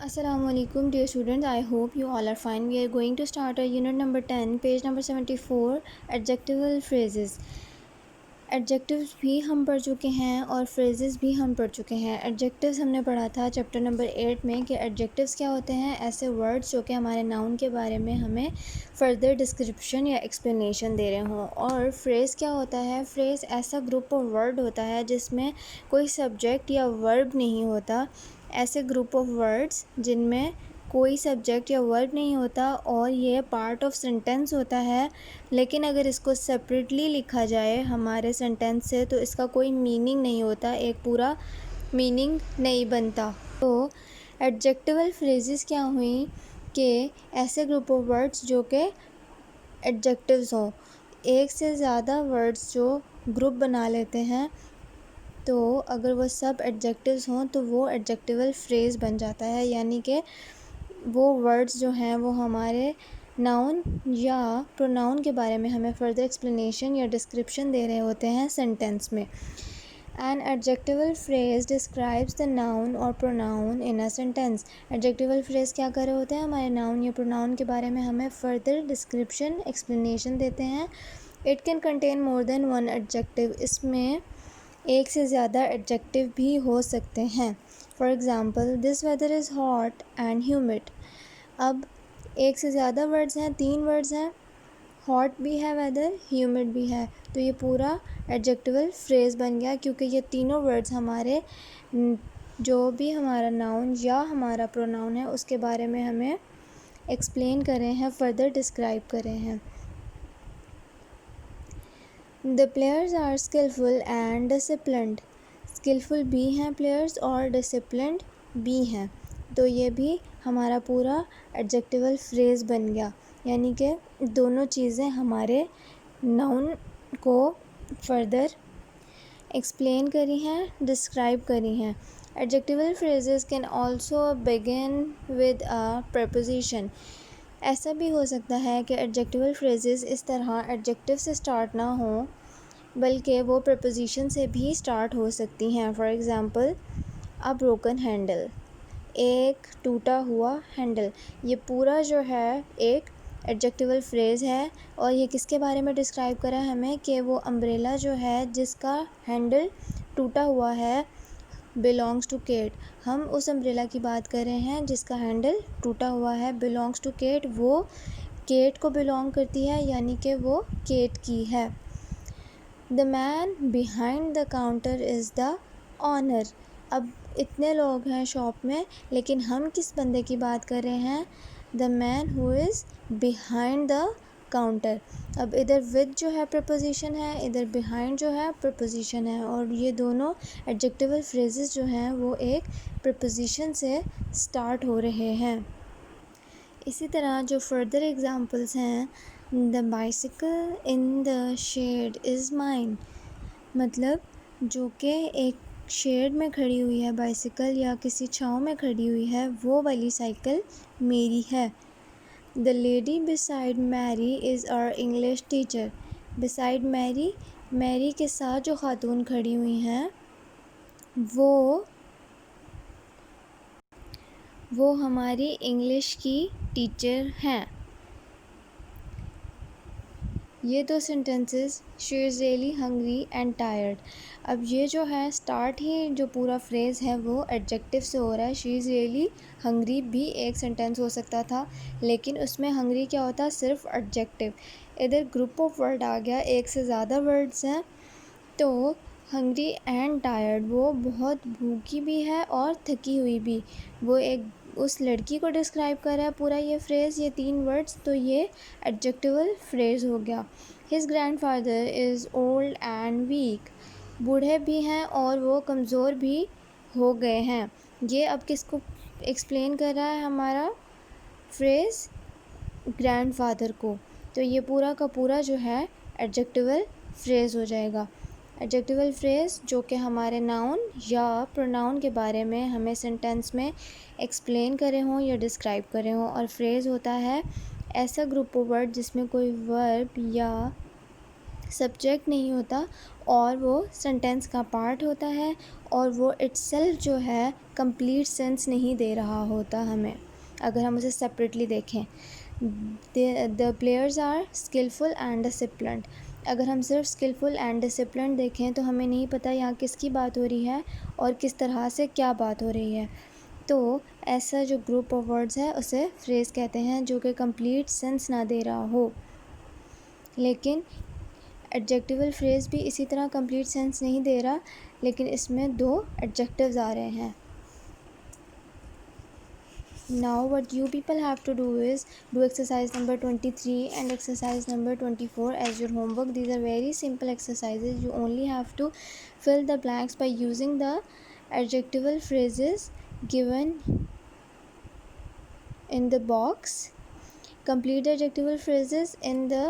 Assalamualaikum dear students, I hope you all are fine. We are going to start our unit number 10, page number 74, adjectival phrases. Adjectives भी हम पढ़ चुके हैं और phrases भी हम पढ़ चुके हैं। एडजेक्टिव्स हमने पढ़ा था चैप्टर नंबर 8 में कि एडजेक्टिव्स क्या होते हैं, ऐसे वर्ड्स जो कि हमारे नाउन के बारे में हमें फ़र्दर डिस्क्रिप्शन या एक्सप्लेनेशन दे रहे हों। और फ्रेज़ क्या होता है, फ्रेज़ ऐसा ग्रुप ऑफ वर्ड होता है जिसमें कोई सब्जेक्ट या वर्ब नहीं होता। ऐसे ग्रुप ऑफ वर्ड्स जिनमें कोई सब्जेक्ट या वर्ब नहीं होता और ये पार्ट ऑफ सेंटेंस होता है, लेकिन अगर इसको सेपरेटली लिखा जाए हमारे सेंटेंस से तो इसका कोई मीनिंग नहीं होता, एक पूरा मीनिंग नहीं बनता। तो एडजेक्टिवल फ्रेजेस क्या हुई कि ऐसे ग्रुप ऑफ वर्ड्स जो कि एडजेक्टिव्स हों, एक से ज़्यादा वर्ड्स जो ग्रुप बना लेते हैं, तो अगर वो सब एडजेक्टिव्स हों तो वो एडजेक्टिवल फ्रेज़ बन जाता है। यानी कि वो वर्ड्स जो हैं वो हमारे नाउन या प्रोनाउन के बारे में हमें फ़र्दर एक्सप्लेनेशन या डिस्क्रिप्शन दे रहे होते हैं सेंटेंस में। An adjectival phrase describes the noun और pronoun in a sentence. Adjectival phrase क्या कर रहे होते हैं, हमारे नाउन या प्रोनाउन के बारे में हमें फ़र्दर डिस्क्रिप्शन एक्सप्लेनेशन देते हैं। It can contain more than one adjective. इसमें एक से ज़्यादा एडजेक्टिव भी हो सकते हैं। For example, this weather is hot and humid. अब एक से ज़्यादा वर्ड्स हैं, 3 वर्ड्स हैं, हॉट भी है वेदर, ह्यूमिड भी है, तो ये पूरा एडजेक्टिवल फ्रेज़ बन गया क्योंकि ये तीनों वर्ड्स हमारे जो भी हमारा नाउन या हमारा प्रोनाउन है उसके बारे में हमें एक्सप्लेन कर रहे हैं, फ़र्दर डिस्क्राइब कर रहे हैं। The players are skilful and disciplined. Skilful भी हैं प्लेयर्स और डिसिप्लिन्ड भी हैं, तो ये भी हमारा पूरा एडजेक्टिवल फ्रेज़ बन गया। यानी कि दोनों चीज़ें हमारे नाउन को फ़र्दर एक्सप्लेन करी हैं, डिस्क्राइब करी हैं। Adjectival phrases can also begin with a preposition. ऐसा भी हो सकता है कि एडजेक्टिवल फ्रेजेस इस तरह एडजेक्टिव से स्टार्ट ना हो बल्कि वो प्रपोजिशन से भी स्टार्ट हो सकती हैं। For example, a broken handle, एक टूटा हुआ हैंडल। ये पूरा जो है एक एडजेक्टिवल फ्रेज़ है और ये किसके बारे में डिस्क्राइब करा है हमें कि वो अम्ब्रेला जो है जिसका हैंडल टूटा हुआ है बिलोंग्स टू केट। हम उस अम्ब्रेला की बात कर रहे हैं जिसका हैंडल टूटा हुआ है, बिलोंग्स टू केट, वो केट को बिलोंग करती है, यानी कि वो केट की है। The man behind the counter is the owner. अब इतने लोग हैं शॉप में, लेकिन हम किस बंदे की बात कर रहे हैं, the man who is behind the counter. अब इधर विद जो है प्रपोजिशन है, इधर बिहाइंड जो है प्रपोजिशन है, और ये दोनों एडजेक्टिवल फ्रेजेस जो हैं वो एक प्रपोजिशन से स्टार्ट हो रहे हैं। इसी तरह जो फर्दर एग्ज़ाम्पल्स हैं, the bicycle in the shed is mine. मतलब जो कि एक शेड में खड़ी हुई है बाइसिकल या किसी छाँव में खड़ी हुई है, वो वाली साइकिल मेरी है। The lady beside Mary is our English teacher. Beside Mary, Mary के साथ जो ख़ातून खड़ी हुई हैं वो हमारी इंग्लिश की टीचर हैं। ये दो sentences, she is really hungry and tired. अब ये जो है स्टार्ट ही जो पूरा फ्रेज़ है वो एडजेक्टिव से हो रहा है। शी इज़ रियली हंग्री भी एक सेंटेंस हो सकता था, लेकिन उसमें हंग्री क्या होता, सिर्फ एडजेक्टिव। इधर ग्रुप ऑफ वर्ड आ गया, एक से ज़्यादा वर्ड्स हैं, तो हंग्री एंड टायर्ड, वो बहुत भूखी भी है और थकी हुई भी। वो एक उस लड़की को डिस्क्राइब कर रहा है पूरा ये फ्रेज़, ये 3 वर्ड्स, तो ये एडजेक्टिवल फ्रेज़ हो गया। His grandfather is old and weak. बूढ़े भी हैं और वो कमज़ोर भी हो गए हैं। ये अब किसको एक्सप्लेन कर रहा है, हमारा फ्रेज़ ग्रैंडफादर को। तो ये पूरा का पूरा जो है एडजेक्टिवल फ्रेज़ हो जाएगा। एडजेक्टिवल फ्रेज़ जो कि हमारे नाउन या प्रोनाउन के बारे में हमें सेंटेंस में एक्सप्लेन करे हों या डिस्क्राइब करे हों। और फ्रेज़ होता है ऐसा ग्रुप ऑफ वर्ड जिसमें कोई वर्ब या सब्जेक्ट नहीं होता और वो सेंटेंस का पार्ट होता है और वो इट्सेल्फ जो है कंप्लीट सेंस नहीं दे रहा होता हमें, अगर हम उसे सेपरेटली देखें। The players are skilful and disciplined. अगर हम सिर्फ स्किलफुल एंड डिसिप्लिन्ड देखें तो हमें नहीं पता यहाँ किसकी बात हो रही है और किस तरह से क्या बात हो रही है। तो ऐसा जो ग्रुप ऑफ वर्ड्स है उसे फ्रेज़ कहते हैं जो कि कंप्लीट सेंस ना दे रहा हो। लेकिन एडजेक्टिवल फ्रेज़ भी इसी तरह कंप्लीट सेंस नहीं दे रहा, लेकिन इसमें 2 एडजेक्टिव्स आ रहे हैं। Now what you people have to do is do exercise number 23 and exercise number 24 as your homework. These are very simple exercises. You only have to fill the blanks by using the adjectival phrases given in the box. Complete the adjectival phrases in the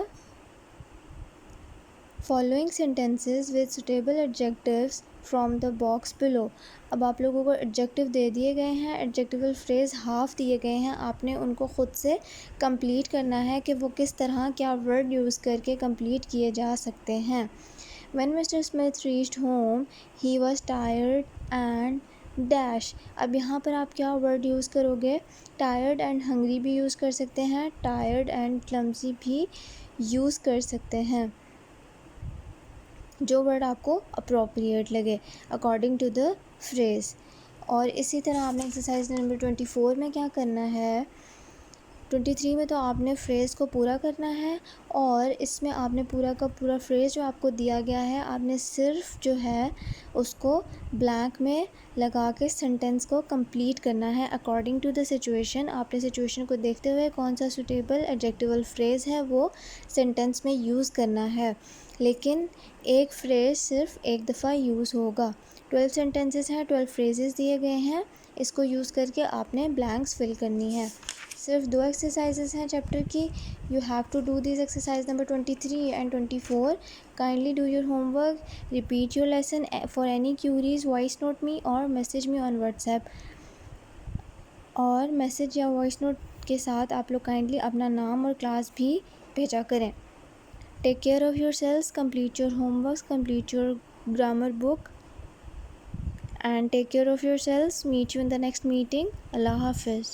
following sentences with suitable adjectives from the box below. अब आप लोगों को adjective दे दिए गए हैं, adjectival phrase half दिए गए हैं, आपने उनको ख़ुद से कंप्लीट करना है कि वो किस तरह क्या वर्ड यूज़ करके कंप्लीट किए जा सकते हैं। When Mr. Smith reached home, he was tired and dash। अब यहाँ पर आप क्या वर्ड यूज़ करोगे? टायर्ड एंड हंग्री भी यूज़ कर सकते हैं, टायर्ड एंड क्लमसी भी यूज़ कर सकते हैं, जो वर्ड आपको अप्रोप्रिएट लगे अकॉर्डिंग टू द फ्रेज़। और इसी तरह आपने एक्सरसाइज नंबर 24 में क्या करना है, 23 में तो आपने फ्रेज़ को पूरा करना है और इसमें आपने पूरा का पूरा फ्रेज़ जो आपको दिया गया है आपने सिर्फ जो है उसको ब्लैंक में लगा के सेंटेंस को कंप्लीट करना है अकॉर्डिंग टू द सिचुएशन। आपने सिचुएशन को देखते हुए कौन सा सूटेबल एडजेक्टिवल फ्रेज़ है वो सेंटेंस में यूज़ करना है, लेकिन एक फ्रेज़ सिर्फ एक दफ़ा यूज़ होगा। 12 सेंटेंसेस हैं, 12 फ्रेजेस दिए गए हैं, इसको यूज़ करके आपने ब्लैंक्स फिल करनी है। सिर्फ 2 एक्सरसाइजेस हैं चैप्टर की। You have to do this exercise number 23 and 24। Kindly do your homework, repeat your lesson. For any queries voice note me और मैसेज मी ऑन व्हाट्सएप। और मैसेज या वॉइस नोट के साथ आप लोग काइंडली अपना नाम और क्लास भी भेजा करें। Take care of yourselves, complete your homeworks, complete your grammar book and take care of yourselves. Meet you in the next meeting. Allah Hafiz.